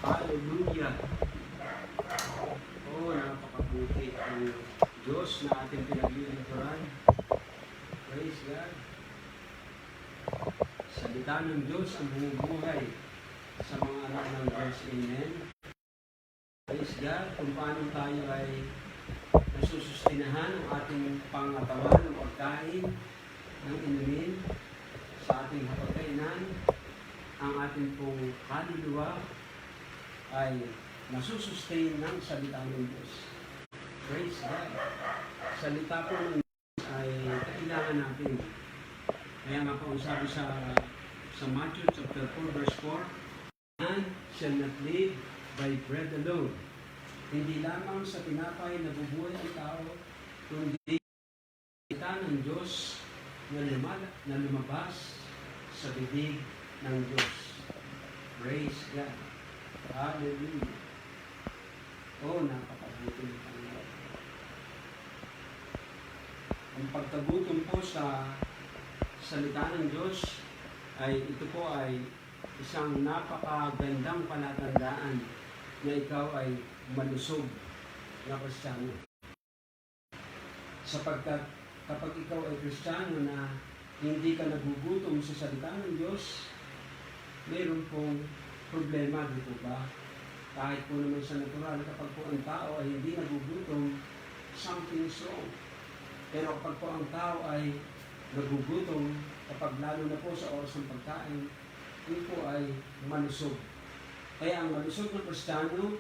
Hallelujah! Oh, napakabuti ang Diyos na ating pinaglilingkuran. Praise God! Salita ng Diyos ang bumubuhay sa mga anak ng Diyos. Amen. Praise God! Kung paano tayo ay nasusustinahan ang ating pangatawan ng pagkain, ng inumin, sa ating hapagkainan, ang ating pong kaluluwa ay nasusustain ng salita ng Diyos. Praise God! Salita po ng Diyos ay kailangan natin. Kaya nga po sabi sa Matthew chapter 4 verse 4, "Man shall not live by bread alone." Hindi lamang sa tinapay nabubuhay ang tao, kundi salita ng Diyos na lumabas sa bibig ng Diyos. Praise God! Hallelujah! Oh, napakabuti ng Panginoon. Ang pagkagutom po sa salita ng Diyos ito po ay isang napakagandang palatandaan na ikaw ay malusog na Kristiyano. Sapagkat kapag ikaw ay Kristiyano na hindi ka nagugutom sa salita ng Diyos, mayroon pong problema, di po ba? Kahit po naman sa natural, kapag po ang tao ay hindi nagugutom, something is wrong. Pero kapag po ang tao ay nagugutom, kapag lalo na po sa oras ng pagkain, yun po ay malusog. Kaya ang malusog na Kristiyano,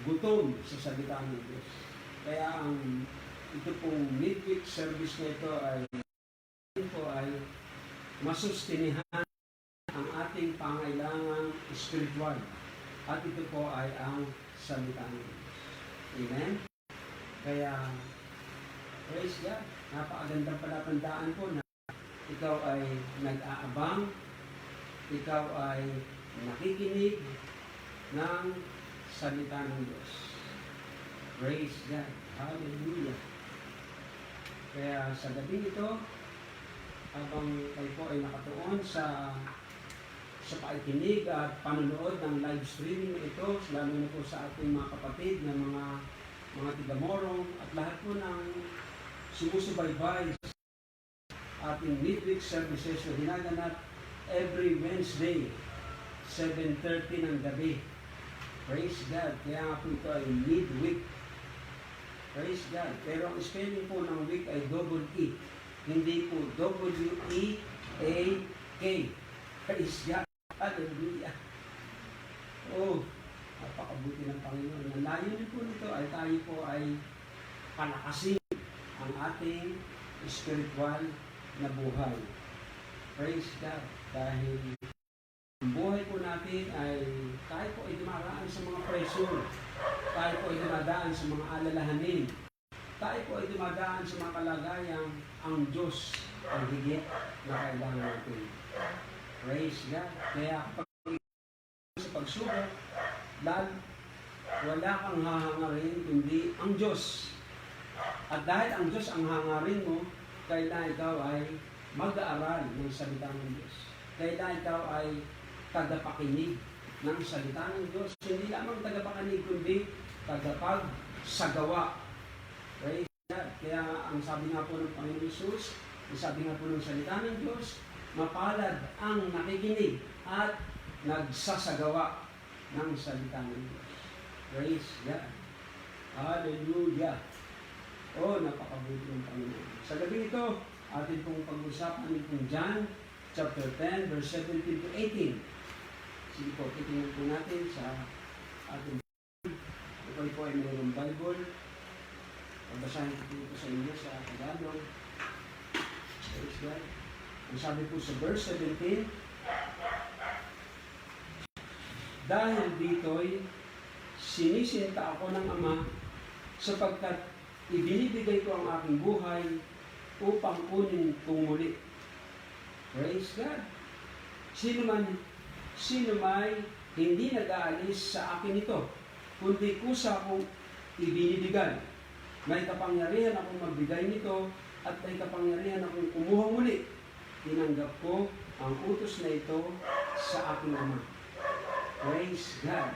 gutom sa salita ng Diyos. Kaya ito pong midweek service na ito ay masustinihan ang ating pangailangan spiritual. At ito po ay ang salita ng Diyos. Amen? Kaya, praise God, napakagandang palatandaan po na ikaw ay nag-aabang, ikaw ay nakikinig ng salita ng Diyos. Praise God. Hallelujah. Kaya sa gabi ito, habang kayo po ay nakatuon sa pakikinig at panonood ng live streaming ito, lalo na po sa ating mga kapatid na mga tigamorong at lahat po ng sumusubaybay sa ating midweek services na ginaganap every Wednesday, 7:30 ng gabi. Praise God. Kaya nga po ito ay midweek. Praise God. Pero ang spelling po ng week ay double E. Hindi po W-E-A-K. Praise God. Hallelujah. Oh, napakabuti ng Panginoon. Ang layunin po nito ay tayo po ay palakasin ang ating spiritual na buhay. Praise God. Dahil ang buhay po natin ay tayo po ay dumaraan sa mga pressure. Tayo po ay dumadaan sa mga alalahanin. Tayo po ay dumadaan sa mga kalagayang ang Diyos ang higit na kailangan natin. Praise God. Kaya kapag sa pagsubok, wala kang hahangarin kundi ang Diyos. At dahil ang Diyos ang hangarin mo, kailangan ikaw ay mag-aaral ng salita ng Diyos. Kailangan ikaw ay tagapakinig ng salita ng Diyos. Hindi lamang tagapakinig kundi tagapagsagawa. Praise God. Kaya ang sabi nga po ng Panginoon Jesus, ang sabi nga po ng salita ng Diyos, mapalad ang nakikinig at nagsasagawa ng salita ng Diyos. Praise God. Hallelujah. Oh, napakabuti ng Panginoon. Sa gabi ito, atin pong pag-usapan itong John chapter 10, verse 17 to 18. Sige po, titingnan po natin sa ating ito po ay mayroong Bible. Pagbasahin ko po sa inyo sa Tagalog. Praise God. Ang sabi po sa verse 17, dahil dito'y sinisinta ako ng Ama sapagkat ibinibigay ko ang aking buhay upang kunin kong muli. Praise God. Sino may hindi nag-aalis sa akin ito, kundi kusa akong ibinibigay. May kapangyarihan akong magbigay nito at may kapangyarihan akong kumuha muli. Tinanggap ko ang utos na ito sa aking Ama. Praise God.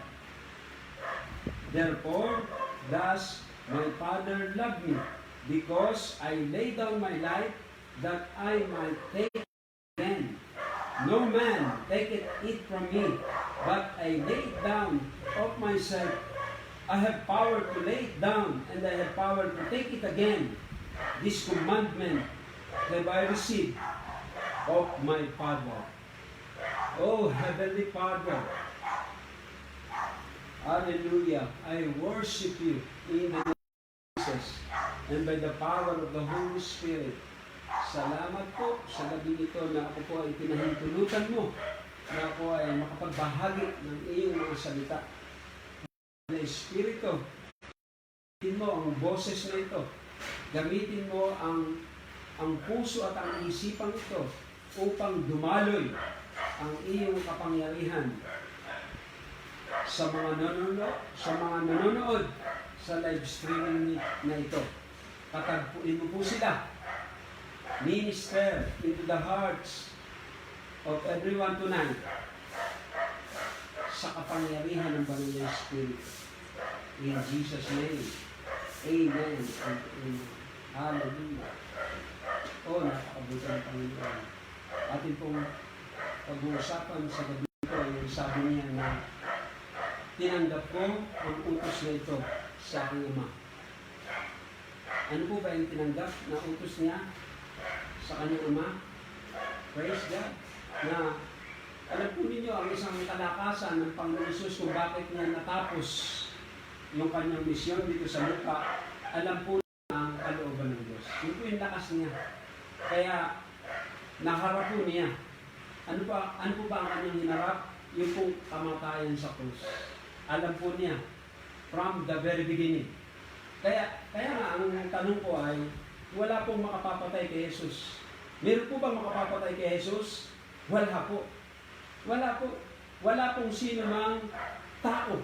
Therefore, does my Father love me, because I lay down my life that I might take it again. No man taketh it from me, but I lay it down of myself. I have power to lay it down, and I have power to take it again. This commandment have I received of my Father. Oh, Heavenly Father, hallelujah, I worship you in the name of Jesus and by the power of the Holy Spirit. Salamat po sa gabi ito na ako po ay pinahintulutan mo, na ako ay makapagbahagi ng iyong mga salita. Na Espiritu, gamitin mo ang boses na ito. Gamitin mo ang puso at ang isipan ito upang dumaloy ang iyong kapangyarihan sa mga nanonood sa live streaming na ito. Patagpuin mo po sila. Minister into the hearts of everyone tonight sa kapangyarihan ng Banal na Espiritu. In Jesus' name. Amen and amen. Hallelujah. Oh, napakabuti ng Panginoon. Atin pong pag-uusapan sa gabi ito, yung sabi niya na tinanggap ko ang utos na ito sa aking Ama. Ano po ba yung tinanggap na utos niya sa kanyang Ama? Praise God. Na alam po ninyo ang isang kalakasan ng Panginoon Jesus kung bakit niya natapos yung kanyang misyon dito sa lupa. Alam po niya ang kalooban ng Diyos. Yun po yung lakas niya. Kaya naharap po niya. Ano po ba ang kanyang hinarap? Yung pong kamatayan sa krus. Alam po niya from the very beginning. Kaya nga, ang tanong ko ay, wala pong makapapatay kay Jesus. Meron po ba makapapatay kay Jesus? Wala po. Wala po. Wala pong sino mang tao.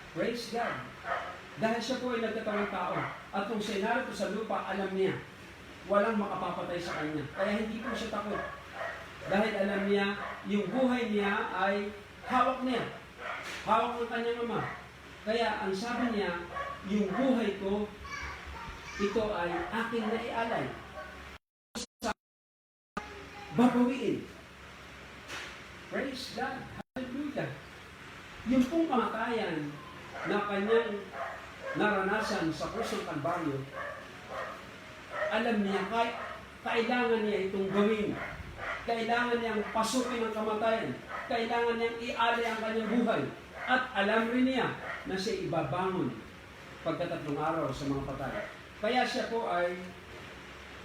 Praise God. Dahil siya po ay nagkatawang tao. At kung siya narito sa lupa, alam niya, walang makapapatay sa kanya. Kaya hindi po siya takot. Dahil alam niya, yung buhay niya ay hawak niya. Hawak ng kanyang Ama. Kaya ang sabi niya, yung buhay ko, ito ay aking naialay. Babawiin. Praise God. Hallelujah. Yung pong kamatayan na kanyang naranasan sa krus ng Kalbaryo, alam niya, kailangan niya itong gawin. Kailangan niyang pasukin ang kamatayan. Kailangan niyang ialay ang kanyang buhay. At alam rin niya na siya ibabangon pagkatatlong araw sa mga patay. Kaya siya po ay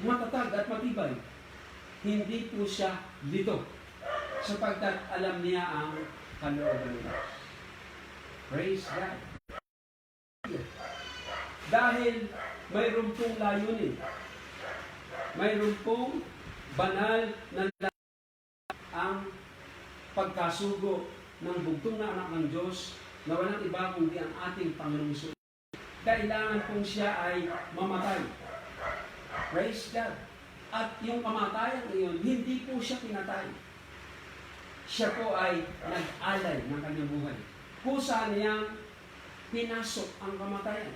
matatag at matibay. Hindi po siya lito sapagkat alam niya ang kalooban ng Diyos. Praise God. Dahil mayroon pong layunin. Mayroon pong banal na ang pagkasugo ng bugtong na anak ng Diyos na walang iba kundi ang ating Panginoong Hesus. Kailangan pong siya ay mamatay. Praise God. At yung kamatayan iyon, hindi po siya pinatay. Siya po ay nag-alay ng kanyang buhay. Kusa niyang pinasok ang kamatayan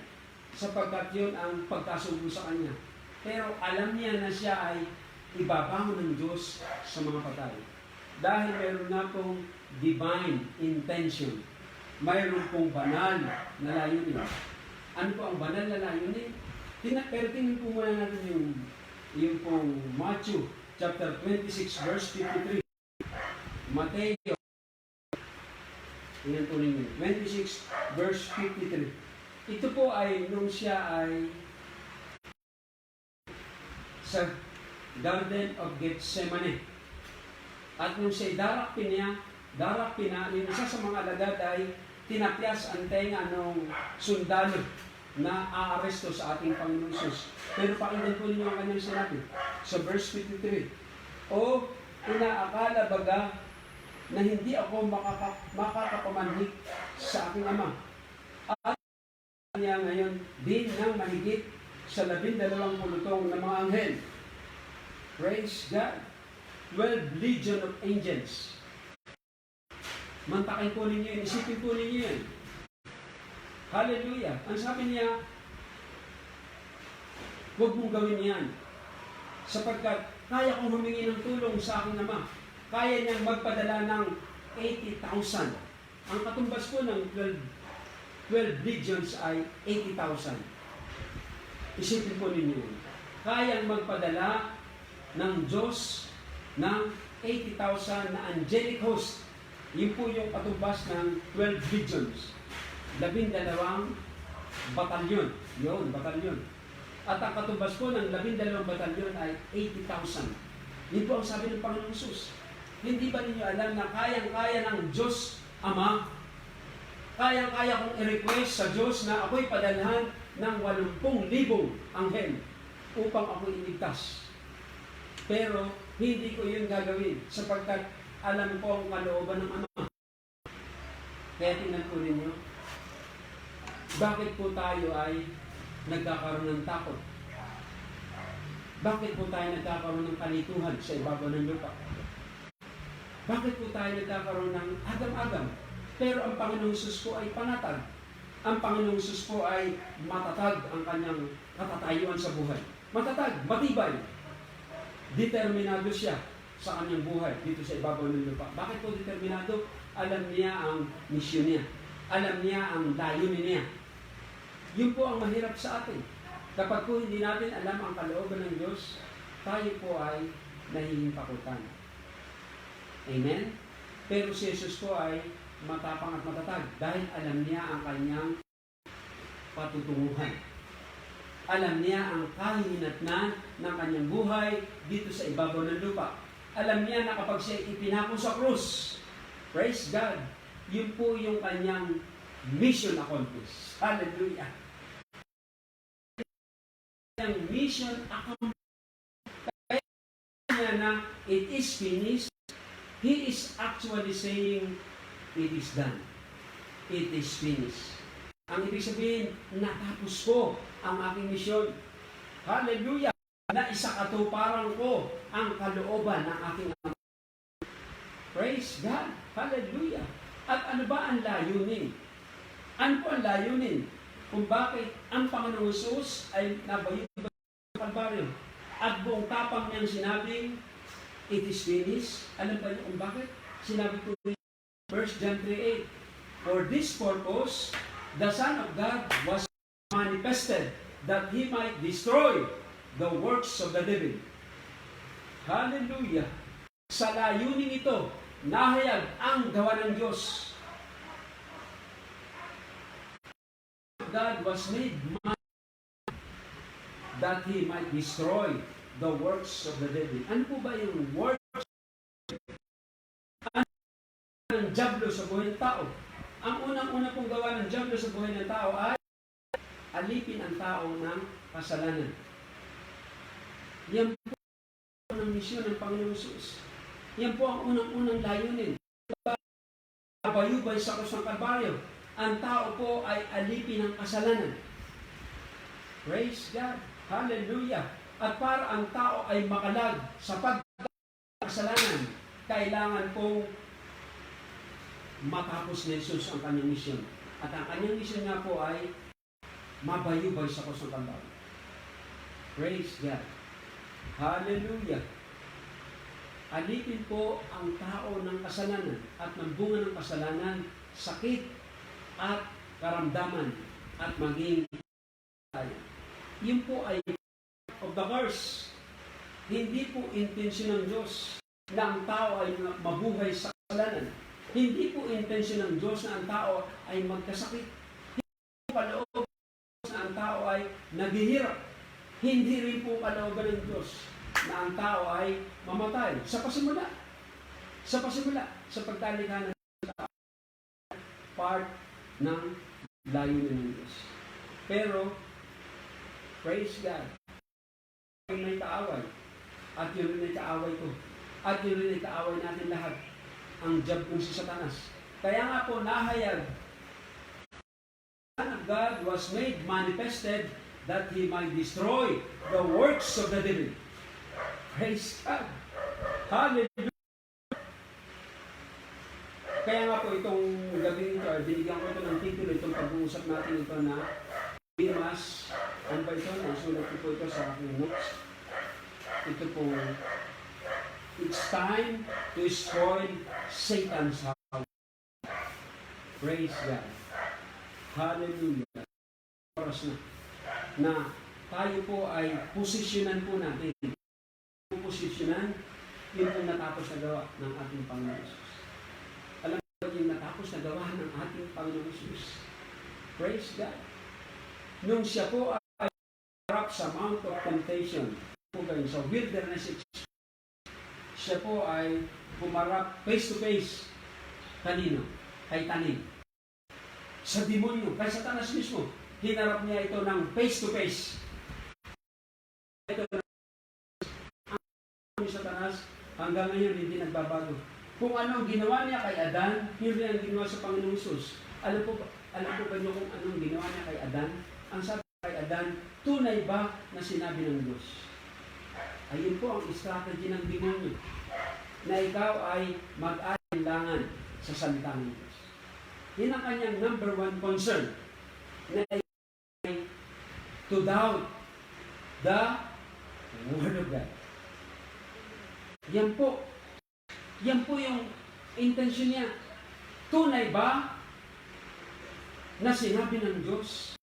sapagkat yun ang pagkasugo sa kanya. Pero alam niya na siya ay ibabangon ng Diyos sa mga patay. Dahil mayroon na pong divine intention. Mayroon pong banal na layunin. Ano po ang banal na layunin? Pero tingnan po muna natin yung pong Matthew chapter 26 verse 53. Mateo, tingnan po ninyo, 26 verse 53. Ito po ay nung siya ay sa Garden of Gethsemane. At nung siya darakpin niya, yung isa sa mga alagad ay tinapyas ang tenga ng sundalo na aaresto sa ating Panginoon Hesus. Pero pakinggan po ninyo ang kanyang sinabi sa verse 53. O inaakala baga na hindi ako makakapamanhik sa aking Ama. At niya ngayon din ng mahigit sa 12 pulutong na mga anghel. Praise God. 12 legion of angels. Mantakin po ninyo yun, isipin po ninyo yun. Hallelujah. Ang sabi niya, huwag mong gawin yan. Sapagkat kaya kong humingi ng tulong sa aking Ama. Kaya niyang magpadala ng 80,000. Ang katumbas po ng 12 legions ay 80,000. Isipin po ninyo yun. Kayang magpadala ng Diyos ng 80,000 na angelic host. Yun po yung katumbas ng 12 legions. 12 batalyon. Yun, batalyon. At ang katumbas po ng 12 batalyon ay 80,000. Yun po ang sabi ng Panginoong Hesus. Hindi ba ninyo alam na kayang-kaya ng Diyos Ama, kayang-kaya kong i-request sa Diyos na ako'y padalhan ng 80,000 anghel upang ako'y iligtas. Pero hindi ko yun gagawin sapagkat alam ko ang kalooban ng Ama. Kaya tingnan po ninyo, bakit po tayo ay nagkakaroon ng takot? Bakit po tayo nagkakaroon ng kalituhan sa ibabaw ng lupa? Bakit po tayo nagkakaroon ng agam-agam? Pero ang Panginoong Hesus po ay panatag. Ang Panginoong Hesus po ay matatag ang kanyang katatayuan sa buhay. Matatag, matibay. Determinado siya sa kanyang buhay dito sa ibabaw ng lupa. Bakit po determinado? Alam niya ang misyon niya. Alam niya ang layunin niya. Yun po ang mahirap sa atin. Kapag po hindi natin alam ang kalooban ng Diyos, tayo po ay nahihimpakutan. Amen? Pero si Jesus po ay matapang at matatag dahil alam niya ang kanyang patutunguhan. Alam niya ang kahihinatnan ng kanyang buhay dito sa ibabaw ng lupa. Alam niya na kapag siya ipinako sa krus, praise God, yun po yung kanyang mission accomplished. Hallelujah. Ang mission accomplished. Kaya niya na it is finished. He is actually saying, it is done. It is finished. Ang ibig sabihin, natapos ko ang aking misyon. Hallelujah! Na isakatuparan ko ang kalooban ng aking Ama. Praise God! Hallelujah! At ano ba ang layunin? Ano po ang layunin? kung bakit ang Panginoong Hesus ay nabayubay sa Kalbaryo. At buong tapang niyang sinabing, it is finished. Alam ba niyo kung bakit? Sinabi ko 1 John 3:8, for this purpose, the Son of God was manifested, that He might destroy the works of the devil. Hallelujah! Sa layunin ito, nahayag ang gawa ng Diyos. God was made man that He might destroy the works of the devil. Ano po ba yung works ng dyablo sa buhay ng tao? Ang unang-una pong gawa ng dyablo sa buhay ng tao ay alipin ang tao ng kasalanan. Yan po ang misyon ng Panginoong Hesus. Yan po ang unang-unang layunin. Nabayubay sa krus ng Kalbaryo. Ang tao po ay alipin ng kasalanan. Praise God. Hallelujah. At para ang tao ay makalag sa pagkakasalanan, kailangan pong matapos ni Jesus ang kanyang misyon. At ang kanyang misyon nga po ay mabayubay sa krus ng Kalbaryo. Praise God. Hallelujah. Alipin po ang tao ng kasalanan at ng bunga ng kasalanan, sakit at karamdaman at maging tayo. Yun po ay of the curse. Hindi po intensyon ng Diyos na ang tao ay mabuhay sa kasalanan. Hindi po intensyon ng Diyos na ang tao ay magkasakit. Hindi po kalooban na ang tao ay naghihirap. Hindi rin po kalooban ng Diyos na ang tao ay mamatay. Sa pasimula, sa pagtalikha ng tao, part ng layunin ng Diyos. Pero, praise God, may kaaway. At yun rin ay kaaway ko. At yun rin ay kaaway natin lahat. Ang job kong si Satanas. Kaya nga po nahayag, the Son of God was made manifested that He might destroy the works of the devil. Praise God. Hallelujah. Kaya nga po itong gabi ito, binigyan ko ito ng titulo, itong pag-uusap natin ito na Demas, ano ba ito? Nasulat ko po ito sa aking notes. Ito po, it's time to spoil Satan's house. Praise God. Hallelujah. Oras na tayo po ay posisyonan po natin. Posisyonan, yun po natapos na gawa ng ating Panginoon Jesus. Alam mo yung natapos na gawa ng ating Panginoon Jesus. Praise God. Nung siya po ay harap sa Mount of Temptation, sa wilderness, siya po ay pumarap face to face. Kanino? Kay Tanin. Sa demonyo, kay Satanas mismo. Hinarap niya ito ng face to face. Ito na Satanas, hanggang ngayon hindi nagbabago. Kung anong ginawa niya kay Adan, yun rin ang ginawa sa Panginoong Hesus. Alam po ba niyo kung anong ginawa niya kay Adan? Ang sabi kay Adan, tunay ba na sinabi ng Diyos? Ayun po ang strategy ng demonyo. Na ikaw ay mag-alinlangan sa salita ng Diyos. Yan ang kanyang number one concern. Na to doubt the Word of God. Yan po yung intention niya. Tunay ba na sinabi ng Diyos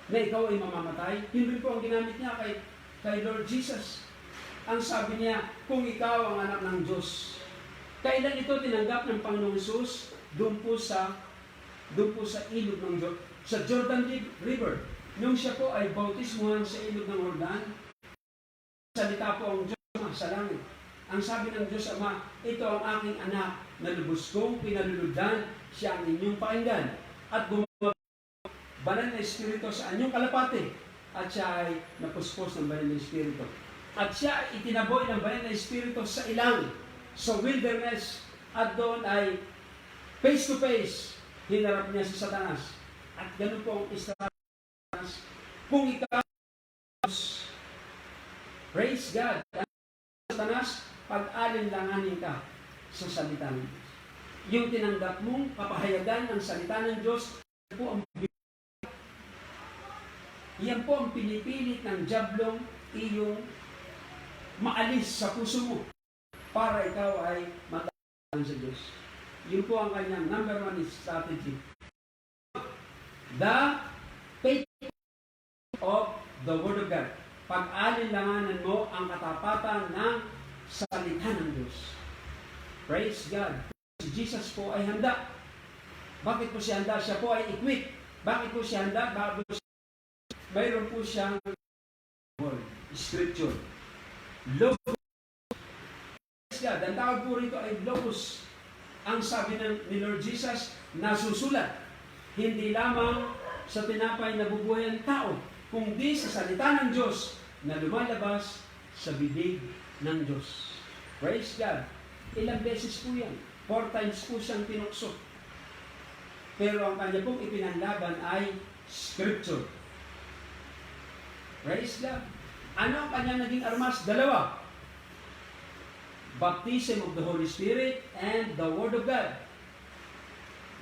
na ikaw ay mamamatay? Yun rin po ang ginamit niya kay Lord Jesus. Ang sabi niya, kung ikaw ang anak ng Diyos. Kailan ito tinanggap ng Panginoong Hesus? Doon po sa ilog ng Jordan, sa Jordan River. Nung siya po ay bautismuhan sa ilog ng Jordan, salita po ang Diyos sa langit. Ang sabi ng Diyos Ama, ito ang aking anak na lubos kong pinalulugdan, siya ang inyong pakinggan. At bumabalik banal na Espiritu sa anyong kalapate. At siya ay napuspos ng banal na Espiritu. At siya ay itinaboy ng banal na Espiritu sa ilang, sa wilderness. At doon ay face to face, hinarap niya si Satanas. At ganun po ang Satanas. Kung ikaw, praise God, Satanas, pag-alinlanganin ka sa salita ng Diyos. Yung tinanggap mong kapahayagan ng salita ng Diyos, po ang Yan po ang pinipilit ng diablong iyong maalis sa puso mo para ikaw ay matawag sa Diyos. Yun po ang kanyang number one strategy. The faith of the Word of God. Pag-alinlanganan mo ang katapatan ng salita ng Diyos. Praise God. Si Jesus po ay handa. Bakit po siya handa? Siya po ay equipped. Bakit po siya handa? Mayroon po siyang word, scripture. Logos. Praise God. Ang tawag po rito ay logos. Ang sabi ni Lord Jesus, nasusulat. Hindi lamang sa tinapay na bubuhay ang tao, kundi sa salita ng Diyos na lumalabas sa bibig ng Diyos. Praise God. Ilang beses po yan. 4 times po siyang tinukso. Pero ang kanya pong ipinanlaban ay Scripture. Praise God. Ano ang kanya naging armas? 2. Baptism of the Holy Spirit and the Word of God.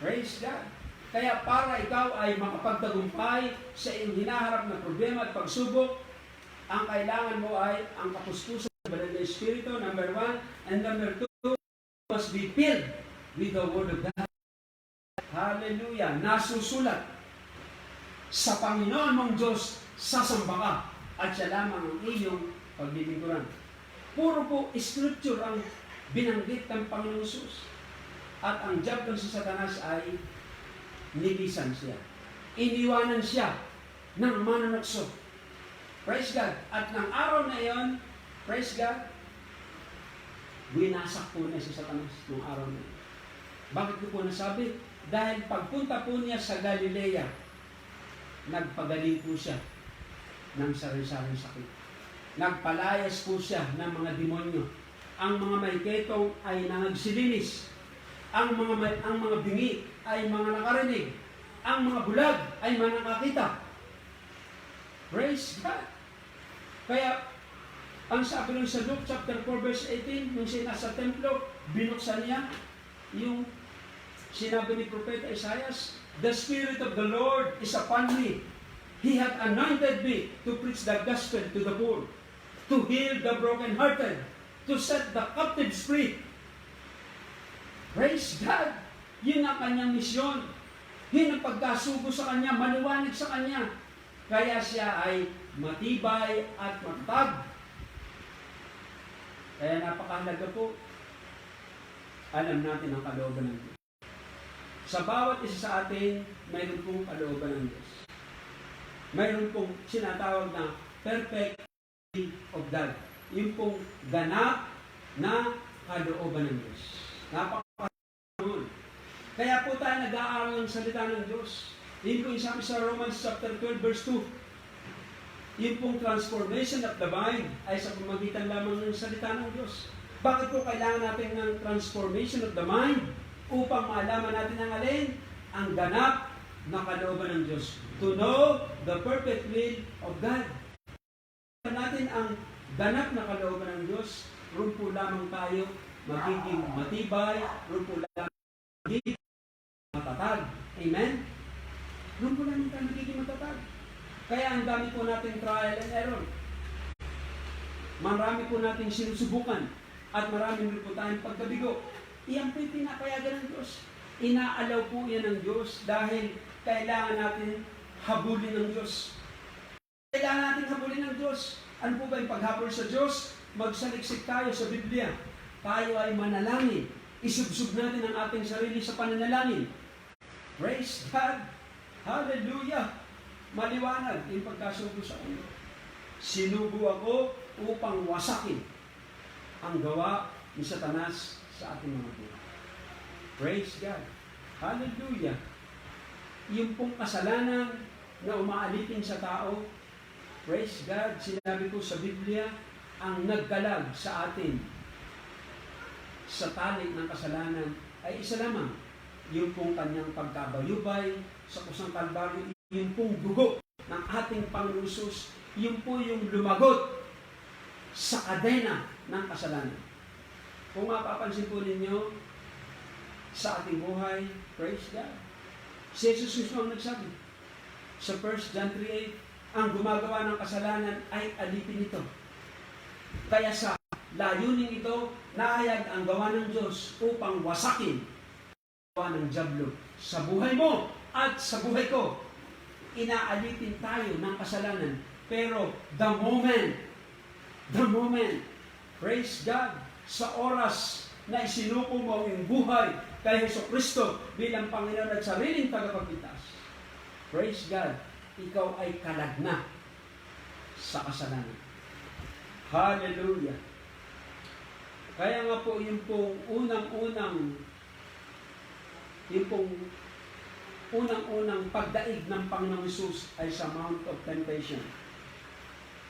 Praise God. Kaya para ikaw ay makapagtagumpay sa iyong hinaharap na problema at pagsubok, ang kailangan mo ay ang kapuspusan ng banal na Espiritu, number 1. And number 2, must be filled with the Word of God. Hallelujah! Nasusulat sa Panginoon mong Diyos, sasamba ka at siya lamang ang iyong paglilingkuran. Puro po Scripture ang binanggit ng Panginoon Jesus. At ang job ng si Satanas ay nilisan siya. Iniwanan siya ng manunukso. Praise God. At ng araw na iyon, praise God, winasak po niya si Satanas ng araw na iyon. Bakit ko po nasabi? Dahil pagpunta po niya sa Galilea, nagpagaling po siya ng sarili-saring sakit. Nagpalayas po siya ng mga demonyo. Ang mga may ketong ay nangagsilinis. Ang mga bingi ay mga nakarinig. Ang mga bulag ay mga nakakita. Praise God. Kaya, ang sabi nun sa Luke chapter 4 verse 18, nung siya nasa templo, binuksan niya yung sinabi ni Propeta Isaiah, "The Spirit of the Lord is upon me. He hath anointed me to preach the gospel to the poor, to heal the brokenhearted, to set the captives free." Praise God! Yun ang kanyang misyon. Yun ang pagkasugo sa kanya, maliwanag sa kanya. Kaya siya ay matibay at matatag. Kaya napakahalaga po, alam natin ang kalooban ng Diyos. Sa bawat isa sa atin, mayroon pong kalooban ng Diyos. Mayroon pong sinatawag na perfect will of God. Yung pong ganap na kalooban ng Diyos. Napakahalaga. Kaya po tayo nag-aaral ng salita ng Diyos. Yun po yung sabi sa Romans chapter 12 verse 2. Yung pong transformation of the mind ay sa pamagitan lamang ng salita ng Diyos. Bakit po kailangan natin ng transformation of the mind? Upang maalaman natin ang alin? Ang ganap na kalooban ng Diyos. To know the perfect will of God. Natin ang ganap na kalooban ng Diyos, roon po lamang tayo magiging matibay, roon po lamang magiging matatag. Amen? Roon po lamang tayo magiging matatag. Kaya ang dami po natin trial and error. Marami po natin sinusubukan at marami rin po tayong pagkabigo. Iyan po'y pinapayagan ng Diyos. Inaalaw po yan ng Diyos dahil kailangan natin habulin ng Diyos. Kailangan natin habulin ng Diyos. Ano po ba yung paghabol sa Diyos? Magsaliksik tayo sa Biblia. Tayo ay manalangin. Isubsub natin ang ating sarili sa pananalangin. Praise God! Hallelujah! Maliwanag yung pagkasugo sa ulo. Sinugo ako upang wasakin ang gawa ni Satanas sa ating mga buhay. Praise God. Hallelujah. Yung pong kasalanan na umaalipin sa tao, praise God, sinabi ko sa Biblia, ang naggalag sa atin sa talik ng kasalanan ay isa lamang. Yung pong kanyang pagkabayubay sa kusang Kalbaryo, yung pong dugo ng ating Panginoon Jesus, yung po yung lumagot sa kadena ng kasalanan. Kung mapapansin po ninyo sa ating buhay, praise God. Si Jesus Cristo ang nagsabi sa 1 John 3:8, ang gumagawa ng kasalanan ay alipin ito. Kaya sa layunin ito, nahayag ang gawa ng Diyos upang wasakin ang gawa ng dyablo sa buhay mo at sa buhay ko. Inaalipin tayo ng kasalanan. Pero the moment, praise God, sa oras na isinuko mo ang buhay kay Jesucristo bilang Panginoon at sariling tagapagligtas, praise God, ikaw ay kalag na sa kasalanan. Hallelujah! Kaya nga po yung pong unang pagdaig ng Panginoong Hesus ay sa Mount of Temptation.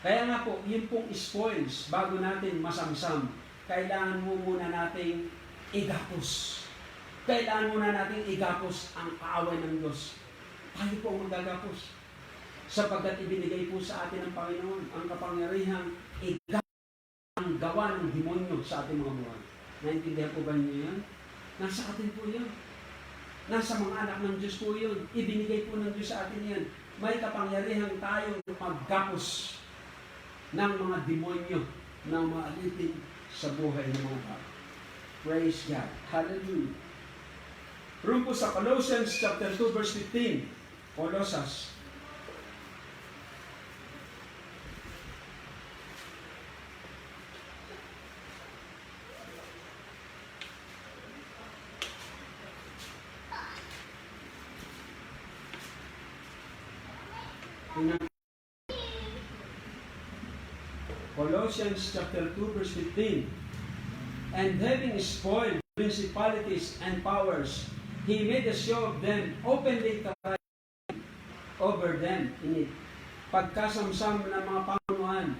Kaya nga po, yung pong spoils, bago natin masamsam, kailangan mo muna nating igapos. Kailangan muna nating igapos ang kaaway ng Diyos. Tayo po ang magagapos. Sapagkat ibinigay po sa atin ng Panginoon ang kapangyarihang igapos ang gawa ng demonyo sa ating mga buhay. Naintindihan po ba niyo yan? Nasa atin po yan. Nasa mga anak ng Diyos po yun. Ibinigay po ng Diyos sa atin yan. May kapangyarihang tayong maggapos ng mga demonyo na maalitin sa buhay ng mga tao. Praise God. Hallelujah. Roon po sa Colossians chapter 2 verse 15. Colossus. Colossians chapter 2 verse 15. And having spoiled principalities and powers, he made a show of them, openly triumphing over them in it. Pagkasamsam ng mga pamunuan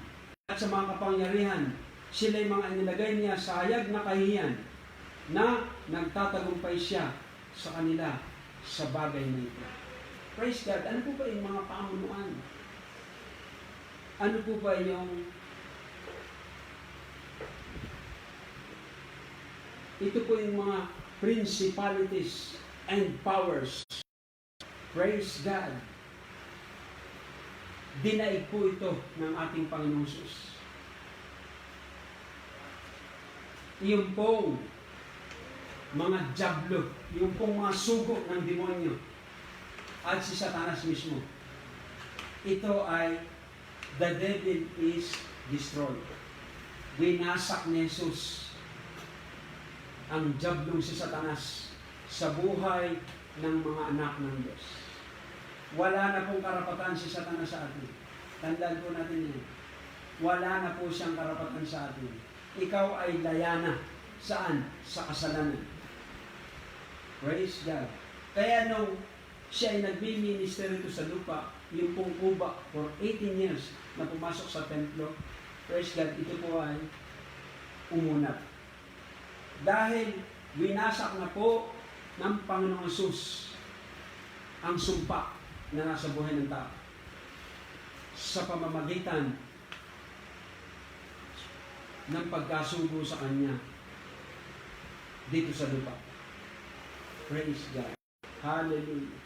at sa mga kapangyarihan, sila'y mga inilagay niya sa hayag na kahihiyan na nagtatagumpay siya sa kanila sa bagay na ito. Praise God. Ano po ba yung mga pamunuan? Ano po ba yung ito po yung mga principalities and powers. Praise God. Dinaig po ito ng ating Panginoon Hesus. Yung pong mga dyablo, yung pong mga sugo ng demonyo at si Satanas mismo. Ito ay the devil is destroyed. Winasak ni Jesus ang diablong si Satanas sa buhay ng mga anak ng Diyos. Wala na pong karapatan si Satanas sa atin. Tandaan po natin yan. Wala na po siyang karapatan sa atin. Ikaw ay layana. Saan? Sa kasalanan. Praise God. Kaya nung siya ay nagmi-minister ito sa lupa, yung pong kuba for 18 years na pumasok sa templo, praise God, ito po ay umunat. Dahil winasak na po ng Panginoong Hesus ang sumpa na nasa buhay ng tao sa pamamagitan ng pagkasugo sa Kanya dito sa lupa. Praise God. Hallelujah.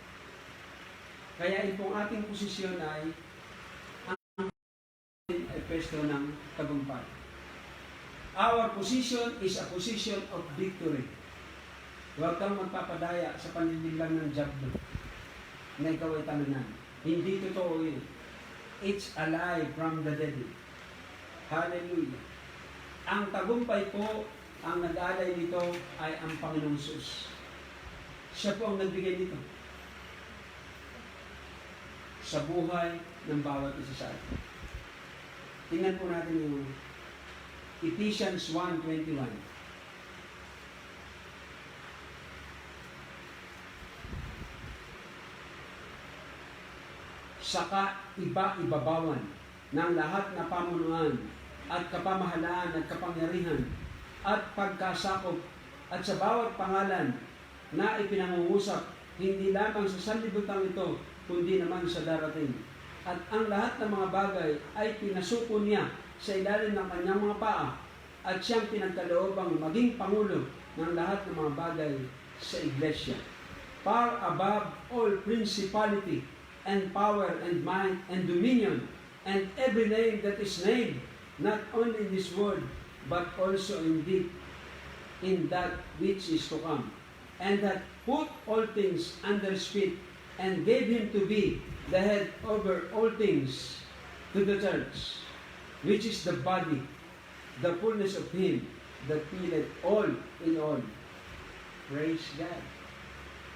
Kaya itong ating posisyon ay ang epesto ng tagumpay. Our position is a position of victory. Huwag kang magpapadaya sa paninilang ng diablo na ikaw ay talunan. Hindi totoo yun. It's a lie from the devil. Hallelujah. Ang tagumpay po, ang nag-alay nito ay ang Panginoong Hesus. Siya po ang nagbigay nito sa buhay ng bawat isa sa atin. Tingnan po natin yung Ephesians 1:21. Saka iba-ibabawan ng lahat na pamunuan at kapamahalaan at kapangyarihan at pagkasakop at sa bawat pangalan na ipinangungusap hindi lamang sa sanlibutan ito kundi naman sa darating. At ang lahat ng mga bagay ay pinasuko niya sa ilalim ng kanyang mga paa at siyang pinagkaloobang maging pangulo ng lahat ng mga bagay sa iglesia. Far above all principality and power and might and dominion and every name that is named, not only in this world, but also in that which is to come, and that put all things under his feet, and gave him to be the head over all things to the church, which is the body, the fullness of him that filleth all in all. Praise God.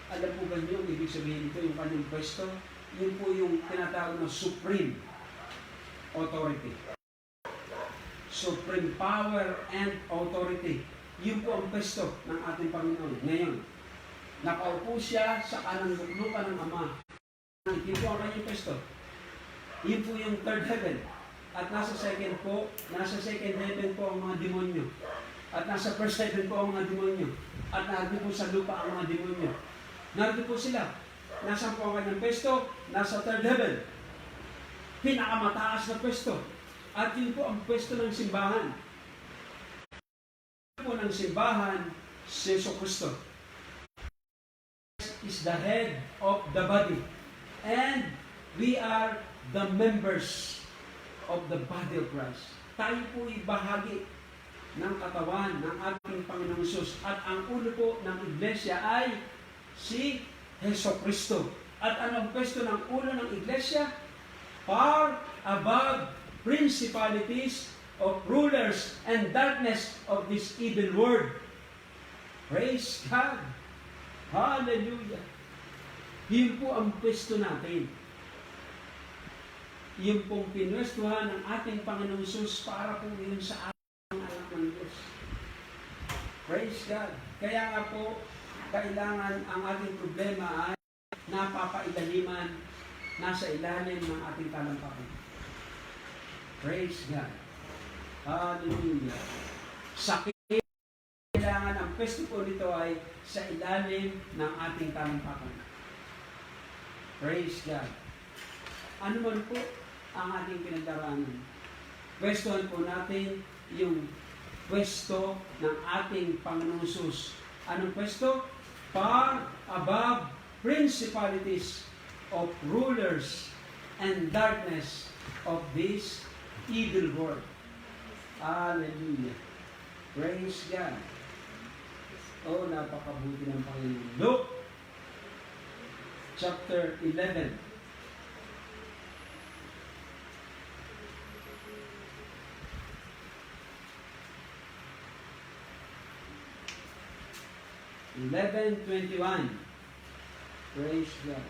Alam po ba niyo, ibig sabihin ito, yung kanyang pwesto, yun po yung tinatawag na supreme authority. Supreme power and authority. Yun po ang pwesto ng ating Panginoon. Ngayon, nakaupo siya sa kanang luklukan ng Ama. Yun po ang kanyang pwesto. Yun po yung third heaven. At nasa second heaven po ang mga demonyo. At nasa first heaven po ang mga demonyo. At narito po sa lupa ang mga demonyo. Narito po sila. Nasaan po ang kanyang pwesto? Nasa third heaven. Pinakamataas na pwesto. At yun po ang pwesto ng simbahan. Yun po ng simbahan, si Jesucristo is the head of the body. And we are the members of the body of Christ. Tayo po ay bahagi ng katawan ng ating Panginoong Hesus. At ang ulo po ng iglesia ay si Jesucristo. At anong pwesto ng ulo ng iglesia? Far above principalities of rulers and darkness of this evil world. Praise God! Hallelujah! Yun po ang pwesto natin. Yun pong pinwestuhan ng ating Panginoong Hesus para po yun sa ating anak ng Diyos. Praise God! Kaya nga po, kailangan ang ating problema ay napapailaliman, nasa ilalim ng ating talampakan. Praise God! Hallelujah! Sakit, kailangan ang pwesto po nito ay sa ilalim ng ating talampakan. Praise God! Ano man po ang ating pinagdaraanan? Pwestohan po natin yung pwesto ng ating Panginoong Hesus. Anong pwesto? Far above principalities of rulers and darkness of this evil world. Hallelujah. Praise God. Oh, napakabuti ng Panginoon. Luke chapter 11. Praise God.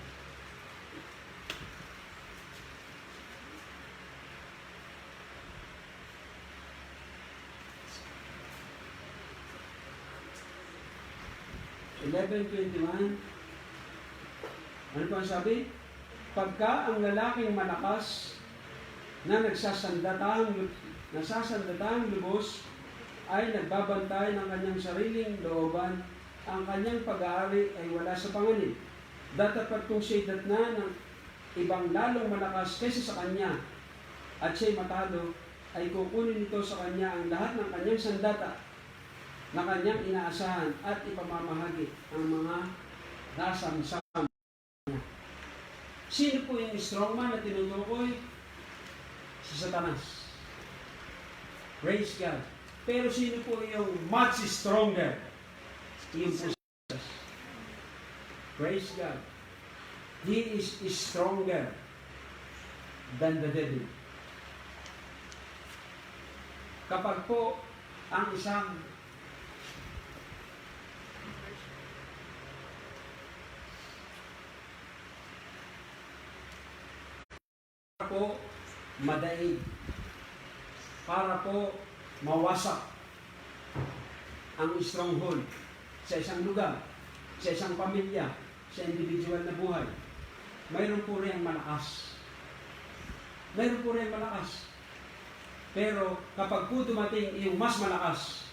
Ano po ang sabi? Pagka ang lalaking malakas na nasasandatang lubos ay nagbabantay ng kanyang sariling looban, ang kanyang pag-aari ay wala sa panganib. Datapat kung siya'y datna ng ibang lalong malakas kaysa sa kanya at siya'y matalo, ay kukunin nito sa kanya ang lahat ng kanyang sandata na kanyang inaasahan at ipamamahagi ang mga nasamsam niya. Sino po yung strongman na tinutukoy? Si Satanas. Praise God. Pero sino po yung much stronger? Yung po si Jesus. Praise God. He is stronger than the devil. Kapag po ang isang po madaig, para po mawasak ang stronghold sa isang lugar, sa isang pamilya, sa individual na buhay. Mayroon po rin malakas. Mayroon po rin malakas. Pero kapag po dumating yung mas malakas,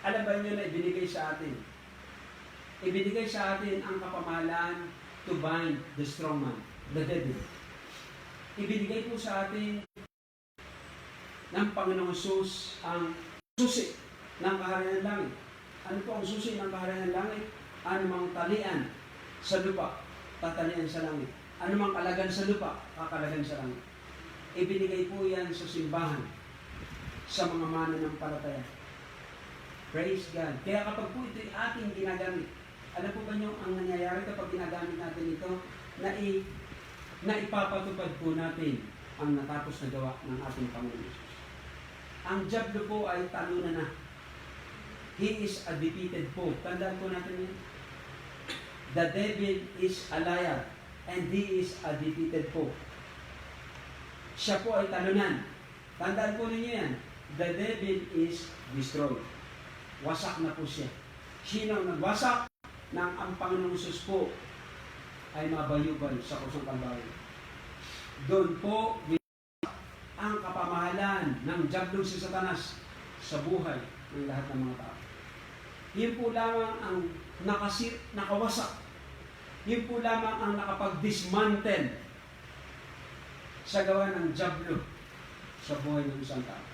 alam ba niyo na ibinigay sa atin? Ibinigay sa atin ang kapamahalaan to bind the strong man, the devil. Ibinigay po sa atin ng Panginoong Hesus ang susi ng kaharian ng langit. Ano po ang susi ng kaharian ng langit? Anumang talian sa lupa, tatalian sa langit. Ano mang kalagan sa lupa, kakalagan sa langit. Ibinigay po yan sa simbahan, sa mga mananampalataya. Praise God. Kaya kapag po ito'y ating ginagamit, alam po ba niyo ang nangyayari kapag ginagamit natin ito, na ipapatupad po natin ang natapos na gawa ng ating Panginoon Jesus. Ang diablo po ay talunan na. He is a defeated foe. Tandaan po natin yan. The devil is a liar and he is a defeated foe. Siya po ay talunan. Tandaan po ninyo yan. The devil is destroyed. Wasak na po siya. Sino ang nagwasak? Nang ang Panginoong Jesus po ay mabayubay sa kusang Kalbaryo. Doon po ang kapamahalan ng diablong si Satanas sa buhay ng lahat ng mga tao. Yun po lamang ang nakawasak. Yun po lamang ang nakapag-dismantle sa gawa ng diablo sa buhay ng isang tao.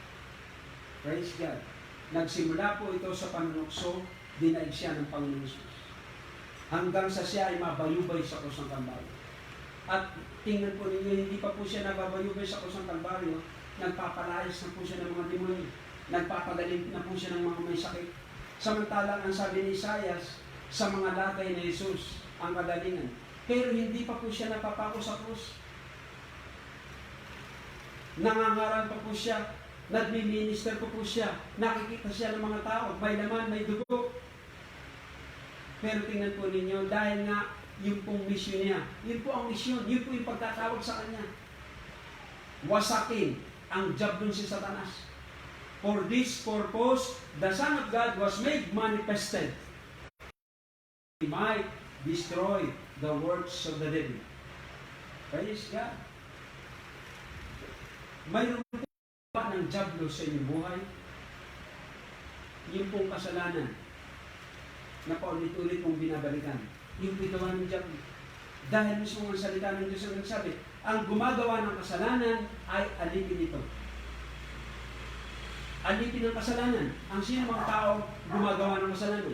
Praise God. Nagsimula po ito sa panunukso, dinaig siya ng Panginoon Jesus. Hanggang sa siya ay mabayubay sa kusang Kalbaryo. At tingnan po ninyo, hindi pa po siya nababayubay sa kusang Kalbaryo, nagpapalayas na po siya ng mga demonyo. Nagpapagaling na po siya ng mga may sakit. Samantalang ang sabi ni Isaias, sa mga lakay ni Jesus, ang kagalingan. Pero hindi pa po siya napapako sa krus. Nangangaral pa po siya, nagmi-minister po siya, nakikita siya ng mga tao, may laman, may dugo. Pero tingnan po ninyo, dahil nga yung pong misyon niya, yun po ang misyon, yun po yung pagtatawag sa kanya. Wasakin ang diablong si Satanas. For this purpose, the Son of God was made manifested. He might destroy the works of the devil. Praise God. Mayroon po ba ng diablo sa inyong buhay? Yung pong kasalanan na paulit-ulit mong binabalikan. Yung pitawa ng diablo. Dahil mismo ang salita ng Diyos ang nagsabi, ang gumagawa ng kasalanan ay alipin ito. Alipin ng kasalanan. Ang sino mga tao gumagawa ng kasalanan?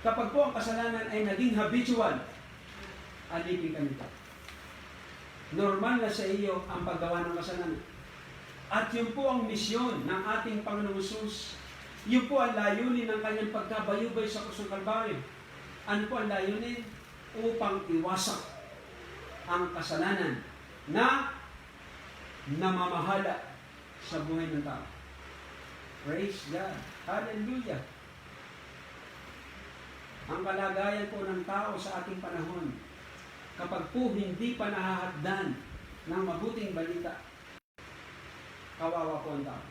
Kapag po ang kasalanan ay naging habitual, alipin ka nito. Normal na sa iyo ang paggawa ng kasalanan. At yun po ang misyon ng ating Panginoong Jesus. Yun po ang layunin ng kanyang pagkabayubay sa kusang Kalbaryo. Ano po ang layunin? Upang iwasak ang kasalanan na namamahala sa buhay ng tao. Praise God. Hallelujah. Ang kalagayan po ng tao sa ating panahon, kapag po hindi pa nahahagdan ng mabuting balita, kawawa po ang tao.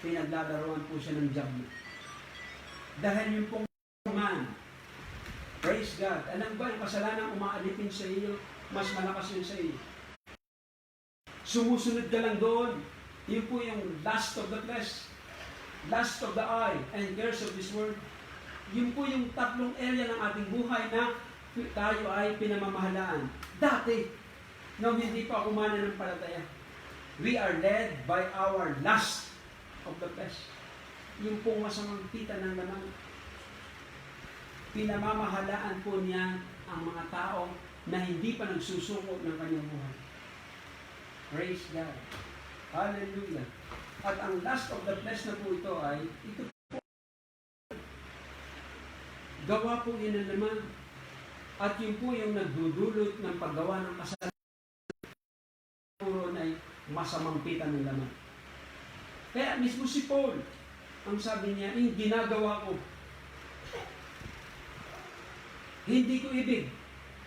Pinaglalaroan po siya ng diablo. Dahil yung pong man, praise God, alam ba yung kasalanan umaalipin sa iyo, mas malakas yun sa iyo. Sumusunod ka lang doon. Yun po yung lust of the flesh, lust of the eye, and cares of this world. Yun po yung tatlong area ng ating buhay na tayo ay pinamamahalaan. Dati, nung hindi pa ako mananampalataya, we are led by our lust of the flesh. Yung pong masamang kita ng laman. Pinamamahalaan po niya ang mga tao na hindi pa nagsusuko ng kanyang buhay. Praise God. Hallelujah. At ang lust of the flesh na po ito ay, ito po, gawa po yun ng laman. At yun po yung nagdudulot ng paggawa ng kasalanan. Puro na ay masamang pita ng laman. Kaya mismo si Paul, ang sabi niya, yung ginagawa ko, hindi ko ibig.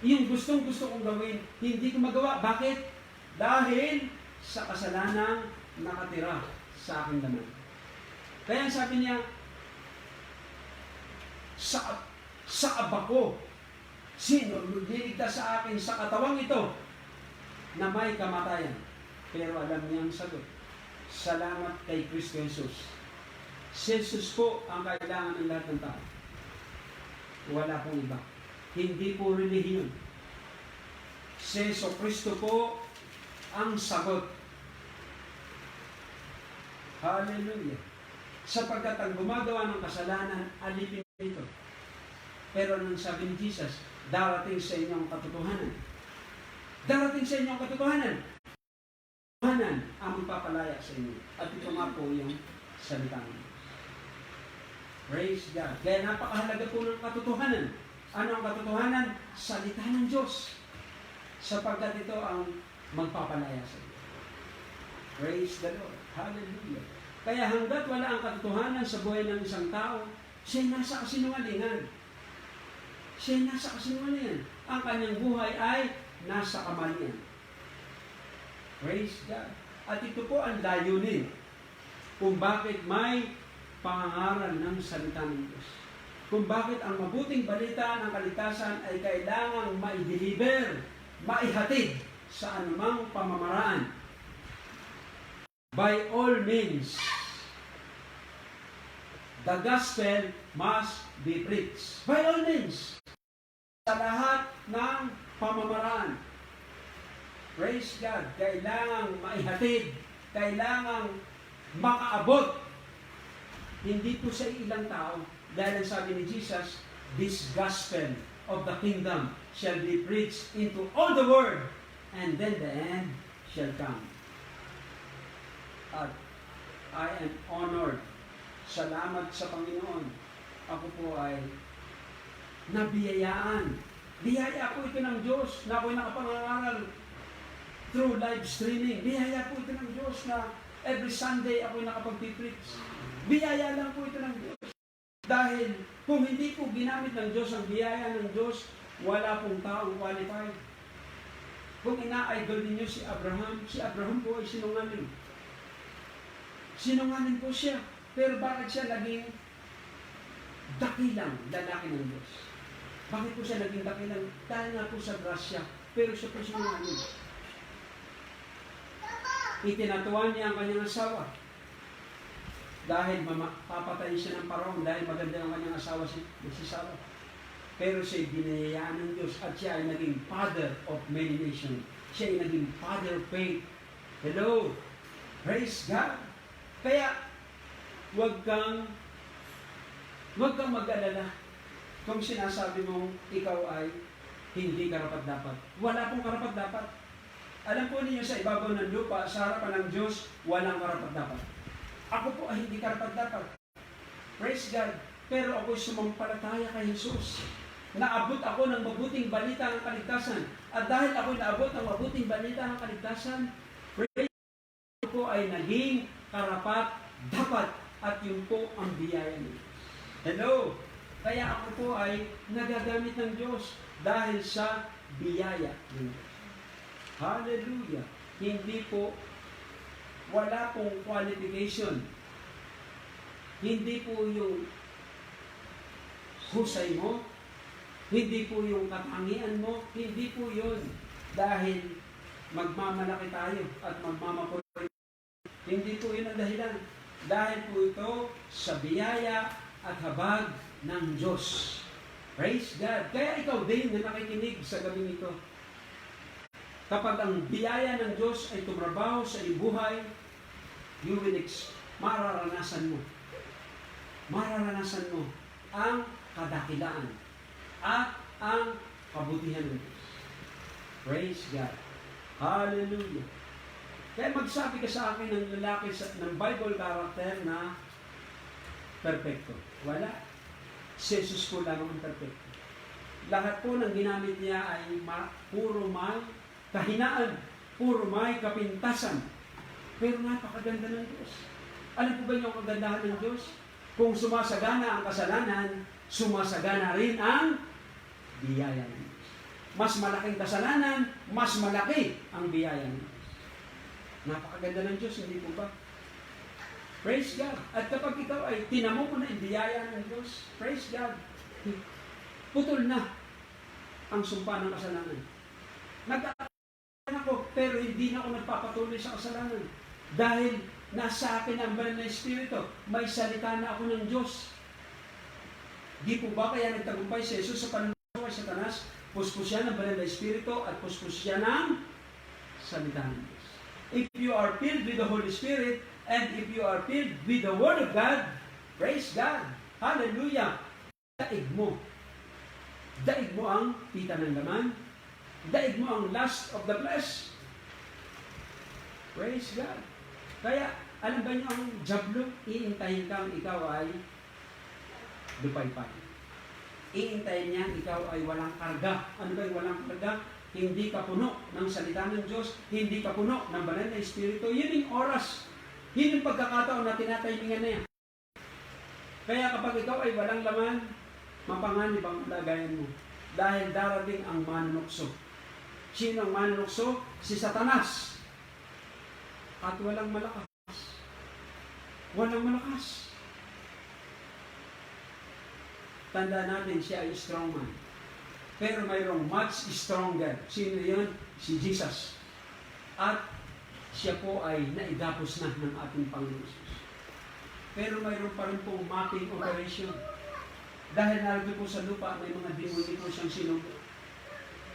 Yung gustong-gusto kong gawin, hindi ko magawa. Bakit? Dahil sa kasalanang nakatira sa aking laman. Kaya sabi niya, sa aba ko, sino liligtas sa akin sa katawang ito na may kamatayan? Pero alam niya ang sagot. Salamat kay Kristo Jesus. Si Jesus po ang kailangan ng lahat ng tao. Wala pong iba. Hindi po relihiyon. Si Kristo po ang sagot. Hallelujah. Sapagkat ang gumagawa ng kasalanan, alipin ito. Pero nang sabi ni Jesus, darating sa inyong katotohanan. Darating sa inyong katotohanan. Katotohanan ang magpapalaya sa inyo. At ito nga po yung salita ng Diyos. Praise God. Kaya napakahalaga po ng katotohanan. Ano ang katotohanan? Salita ng Diyos. Sapagkat ito ang magpapalaya sa inyo. Praise the Lord. Hallelujah. Kaya hanggat wala ang katotohanan sa buhay ng isang tao, siya'y nasa kasinungalingan. Siya'y nasa kasinungalingan. Ang kanyang buhay ay nasa kamalian. Praise God. At ito po ang layunin kung bakit may pangangaral ng salita ng Diyos. Kung bakit ang mabuting balita ng kaligtasan ay kailangang ma-deliver, maihatid sa anumang pamamaraan. By all means, the gospel must be preached. By all means, sa lahat ng pamamaraan. Praise God. Kailangang maihatid, kailangang makaabot. Hindi po sa ilang tao. Dahil ang sabi ni Jesus, this gospel of the kingdom shall be preached into all the world, and then the end shall come. At I am honored. Salamat sa Panginoon. Ako po ay nabiyayaan. Biyaya po ito ng Diyos na ako'y nakapangaral through live streaming. Biyaya po ito ng Diyos na every Sunday ako'y nakapag-preach. Biyaya lang po ito ng Diyos. Dahil kung hindi po ginamit ng Diyos ang biyaya ng Diyos, wala pong taong qualified. Kung ina-idol ninyo si Abraham po ay sinungaling. Sinungaling po siya. Pero bakit siya naging dakilang lalaki ng Diyos? Bakit po siya naging dakilang? Dahil nga po sa grasya. Pero siya po sinungaling. Itinatuan niya ang kanyang asawa. Dahil papatayin siya ng Paraon dahil maganda ang kanyang asawa si Sarah. Pero siya ay binayayaan ng Diyos at siya ay naging father of many nations. Siya ay naging father of faith. Hello! Praise God! Kaya, huwag kang mag-alala kung sinasabi mong ikaw ay hindi karapat-dapat. Wala pong karapat-dapat. Alam po ninyo sa ibabaw ng lupa, sa harapan ng Diyos, walang karapat-dapat. Ako po ay hindi karapat-dapat. Praise God. Pero ako'y sumampalataya kay Jesus. Naabot ako ng mabuting balita ng kaligtasan. At dahil ako'y naabot ng mabuting balita ng kaligtasan, praise God, ako ay naging karapat-dapat. At yun po ang biyaya niya. Hello! Kaya ako po ay nagagamit ng Diyos dahil sa biyaya ng Diyos. Hallelujah! Hindi po wala pong qualification. Hindi po yung husay mo, hindi po yung katangian mo, hindi po yun. Dahil magmamalaki tayo at magmamapuloy. Hindi po yun ang dahilan. Dahil po ito sa biyaya at habag ng Diyos. Praise God. Kaya ikaw din na nakikinig sa gabing ito. Kapag ang biyaya ng Diyos ay tumrabaho sa iyong buhay, mararanasan mo ang kadakilaan at ang kabutihan ng Diyos. Praise God. Hallelujah. Kaya magsabi ka sa akin ng lalaki ng Bible character na perfecto. Wala. Si Jesus po lang ang perfecto. Lahat po ng ginamit niya ay puro may kahinaan, puro may kapintasan. Pero napakaganda ng Diyos. Alam po ba niyo ang kagandahan ng Diyos? Kung sumasagana ang kasalanan, sumasagana rin ang biyaya ng Diyos. Mas malaking kasalanan, mas malaki ang biyaya ng Diyos. Napakaganda ng Diyos, hindi po ba? Praise God. At kapag ikaw ay tinamo mo na ang biyaya ng Diyos, praise God, putol na ang sumpa ng kasalanan. Nag-aaral ako, pero hindi na ako nagpapatuloy sa kasalanan. Dahil nasa akin ang banal na Espiritu, may salita na ako ng Diyos. Di po ba kaya nagtagumpay si Jesus sa pananaw ay Satanas? Puspos siya ng banal na Espiritu at puspos siya ng salita ng Diyos. If you are filled with the Holy Spirit and if you are filled with the Word of God, praise God, hallelujah, daig mo Daig mo ang pita ng laman. Daig mo ang lust of the flesh. Praise God. Kaya, alam ba niyo ang jablo? Iintayin kang ikaw ay lupay-pay. Iintayin niya ikaw ay walang karga. Ano ba yung walang karga? Hindi ka puno ng salita ng Diyos. Hindi ka puno ng banal na Espiritu. Yun yung oras. Yun yung pagkakataon na tinatimingan na yan. Kaya kapag ikaw ay walang laman, mapanganib ang lagayan mo. Dahil darating ang manunukso. Sino ang manunukso? Si Satanas. At walang malakas. Walang malakas. Tanda natin siya ay strong man. Pero mayroong much stronger. Sino yun? Si Jesus. At siya po ay naigapos na ng ating Panginoon Jesus. Pero mayroon pa rin pong mapping operation. Dahil narito po sa lupa, may mga demonyo po siyang sinubo.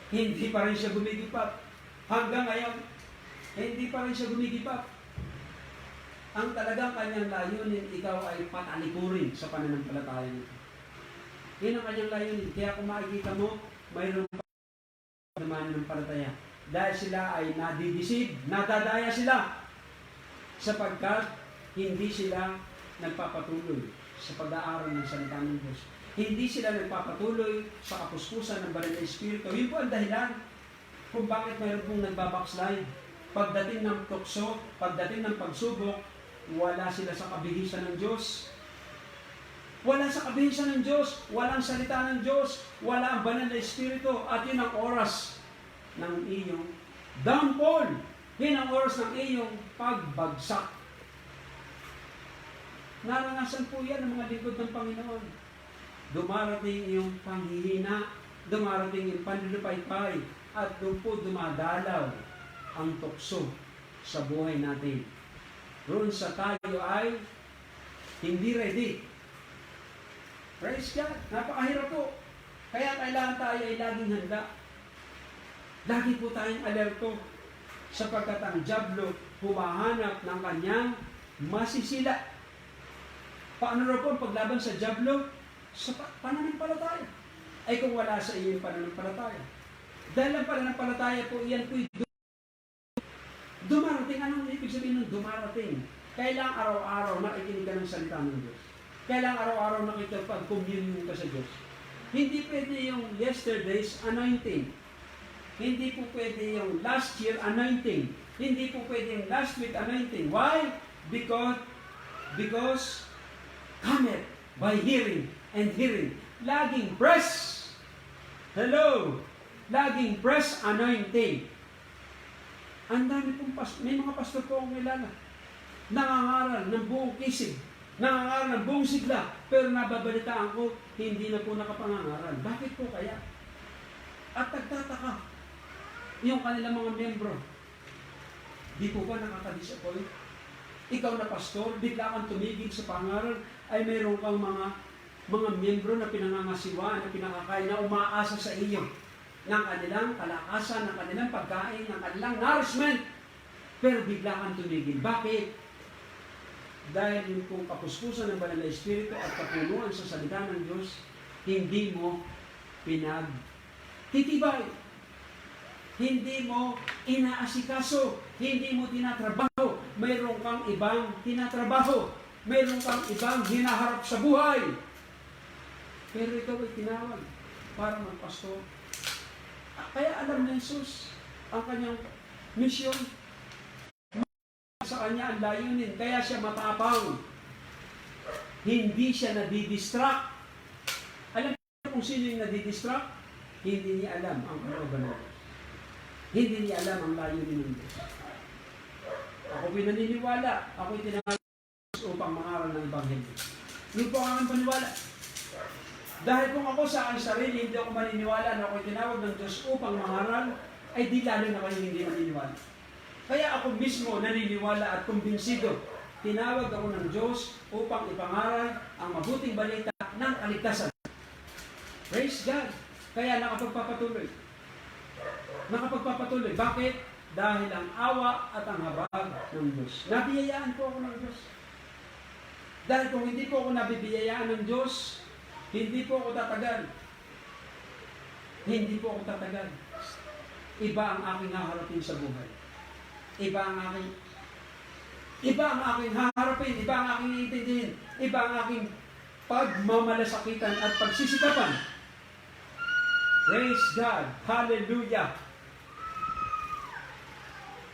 Hindi pa rin siya gumigipap. Hanggang ngayon, hindi pa rin siya gumigipap. Ang talagang kanyang layunin, ikaw ay patalikurin sa pananampalataya nito. Yun ang kanyang layunin. Kaya kung makikita mo, mayroon pa naman ng palataya. Dahil sila ay nadideceive, nadadaya sila. Sapagkat hindi sila nagpapatuloy sa pag-aaral ng salita ng Diyos. Hindi sila nagpapatuloy sa kapuspusan ng banal na Espiritu. Yun po ang dahilan kung bakit mayroon pong nagbabackslide. Pagdating ng tukso, pagdating ng pagsubok, wala sila sa kabihisan ng Diyos. Wala sa kabihisan ng Diyos, walang salita ng Diyos, wala ang banal na Espiritu, at yun ang oras ng iyong downfall. Yun ang oras ng iyong pagbagsak. Naranasan po yan ng mga lingkod ng Panginoon. Dumarating yung panghihina, dumarating yung panlulupay-pay, at doon po dumadalaw ang tukso sa buhay natin. Roon sa tayo ay hindi ready. Praise God. Napakahirap po. Kaya kailangan tayo ay laging handa. Lagi po tayong alerto sapagkat ang diablo humahanap ng kanyang masisila. Paano raw po ang paglaban sa diablo? Sa pananampalataya. Ay kung wala sa iyo yung pananampalataya. Dahil ang pananampalataya po, iyan po'y dumarating. Anong ibig sabihin ng dumarating? Kailangan araw-araw nakikinig ka ng salita ng Diyos. Kailangan araw-araw nakikipag-communion ka sa Diyos. Hindi pwede yung yesterday's anointing. Hindi po pwede yung last year anointing. Hindi po pwede yung last week anointing. Why? Because cometh by hearing and hearing. Laging press. Hello. Laging press anointing. Ang dami pong may mga pastor po akong kilala. Nangangaral ng buong kisig. Nangangaral ng buong sigla. Pero nababalitaan ko, hindi na po nakapangangaral. Bakit po kaya? At nagtataka yung kanilang mga membro. Di po ba nakaka-disappoint? Ikaw na pastor, bigla kang tumigil sa pangaral, ay mayroon kang mga membro na pinangangasiwa, na pinakakain, na umaasa sa iyo ng kanilang kalakasan, ng kanilang pagkain, ng kanilang nourishment. Pero bigla kang tumigil. Bakit? Dahil yung kung kapuspusan ng banal na Espiritu at kapunuan sa salita ng Diyos, hindi mo pinagtitibay. Hindi mo inaasikaso. Hindi mo tinatrabaho. Mayroon kang ibang tinatrabaho. Mayroon kang ibang hinaharap sa buhay. Pero ikaw ay tinawag para magpastor. Kaya alam ni Jesus ang kanyang misyon. Sa kanya ang layunin. Kaya siya matapang. Hindi siya nadidistract. Alam niyo kung sino yung nadidistract? Hindi niya alam ang kalooban ng Diyos. Hindi niya alam ang layunin ng Diyos. Ako pinaniniwala. Ako'y tinawag upang mangaral ng Ebanghelyo. Yung po ang paniwala. Dahil kung ako sa aking sarili, hindi ako maniniwala na ako'y tinawag ng Diyos upang mangaral, ay di lalo na kayo hindi maniniwala. Kaya ako mismo naniniwala at kumbinsido. Tinawag ako ng Diyos upang ipangaral ang mabuting balita ng kaligtasan. Praise God! Kaya nakapagpapatuloy. Nakapagpapatuloy. Bakit? Dahil ang awa at ang habag ng Diyos. Nabiyayaan po ako ng Diyos. Dahil kung hindi po ako nabibiyayaan ng Diyos, hindi po ako tatagal. Hindi po ako tatagal. Iba ang aking haharapin sa buhay. Iba ang aking haharapin, iba ang aking iintindihin, iba ang aking pagmamalasakitan at pagsisikapan. Praise God! Hallelujah!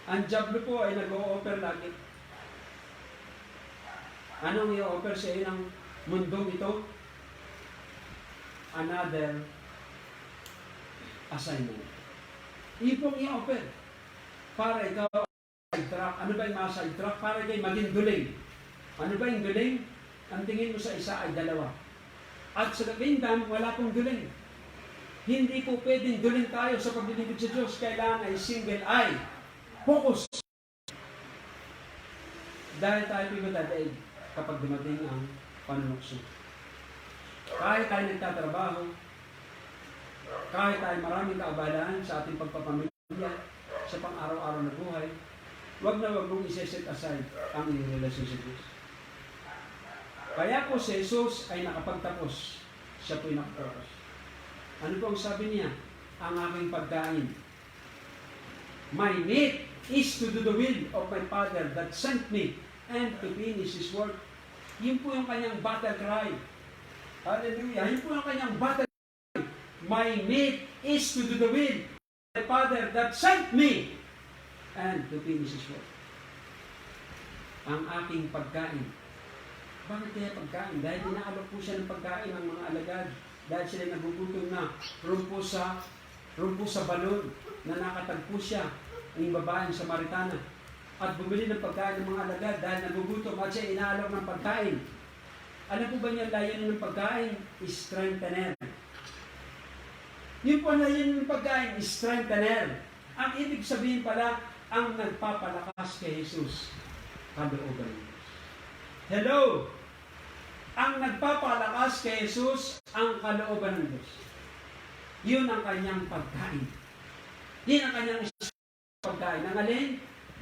Ang diablo po ay nag-o-offer lagi. Anong i-offer sa iyo ng mundong ito? Another assignment. Iyon pong i-offer. Para ikaw sidetrack. Ano ba yung mga sidetrack? Para kayo maging duling. Ano ba yung duling? Ang tingin mo sa isa ay dalawa. At sa kingdom, wala pong duling. Hindi po pwedeng duling tayo sa paglilingkod sa Diyos. Kailangan ay single eye. Focus. Dahil tayo pagdadaig kapag dumating ang panunokso. Kahit tayo nagtatrabaho, kahit tayo maraming kaabalaan sa ating pagpapamilya, sa pang-araw-araw na buhay, wag mong i-set aside ang iyong relasyon sa Diyos. Kaya po si Jesus ay nakapagtapos. Siya po'y nakapagtapos. Ano po ang sabi niya? Ang aking pagkain. My meat is to do the will of my Father that sent me and to finish His work. Yun po yung kanyang battle cry. Hallelujah. Yun po yung kanyang battle cry. My meat is to do the will of my Father that sent me and to finish His work. Ang aking pagkain. Bakit kaya pagkain? Dahil inaalok po siya ng pagkain ng mga alagad. Dahil sila nagugutom na. Roon po sa balon na nakatagpo siya ang babaeng Samaritana. At bumili ng pagkain ng mga alagad dahil nagugutom at siya inaalok ng pagkain. Ano po ba niya layunin ng pagkain? Strengthener. Yung po layunin ng pagkain, strengthener. Ang ibig sabihin pala, ang nagpapalakas kay Jesus. Kalooban niya. Hello! Ang nagpapalakas kay Jesus, ang kalooban ng Diyos. Yun ang kanyang pagkain. Yun ang kanyang pagkain. Ang alin?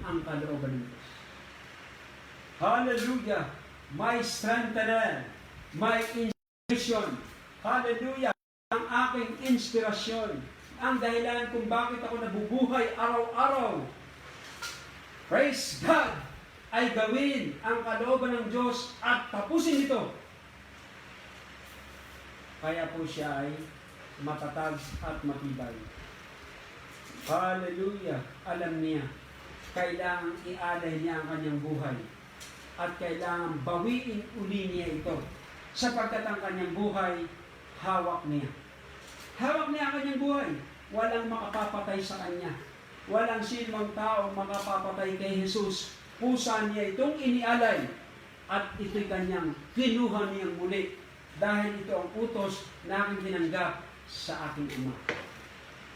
Ang kalooban ng Diyos. Hallelujah! My strengthener, my inspiration. Hallelujah! Ang aking inspirasyon. Ang dahilan kung bakit ako nabubuhay araw-araw. Praise God! Ay gawin ang kalooban ng Diyos at tapusin ito. Kaya po siya ay matatag at matibay. Hallelujah! Alam niya, kailangang ialay niya ang kanyang buhay at kailangang bawiin uli niya ito sapagkat ang kanyang buhay, hawak niya. Hawak niya ang kanyang buhay. Walang makapapatay sa kanya. Walang sinumang tao makapapatay kay Jesus. Pusa niya itong inialay at ito'y kanyang kinuha niyang muli dahil ito ang utos na aking tinanggap sa aking Ama.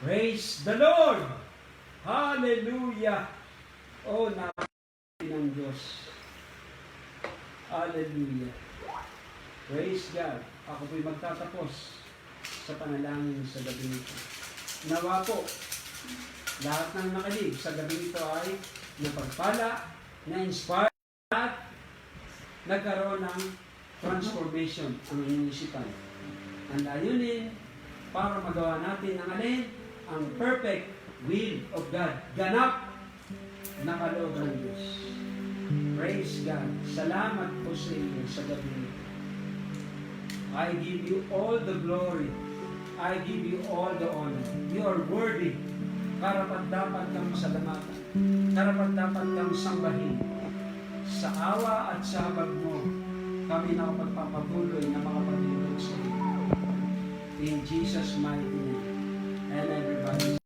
Praise the Lord! Hallelujah! Oh, napakasalamat ng Diyos. Hallelujah! Praise God! Ako po'y magtatapos sa panalangin sa gabi nito. Nawa po, lahat ng nakinig sa gabi nito ay napagpala, na-inspire at nagkaroon ng transformation ang inyong isipan. Ang layunin para magawa natin ang alin? Ang perfect will of God. Ganap na kalooban ng Diyos. Praise God. Salamat po sa inyo sa gabi nito. I give you all the glory. I give you all the honor. You are worthy. Karapat-dapat kang masalamatan. Karapat-dapat kang sambahin. Sa awa at sa habag mo, kami na magpapatuloy na makapagulong sa iyo. In Jesus' mighty name. And everybody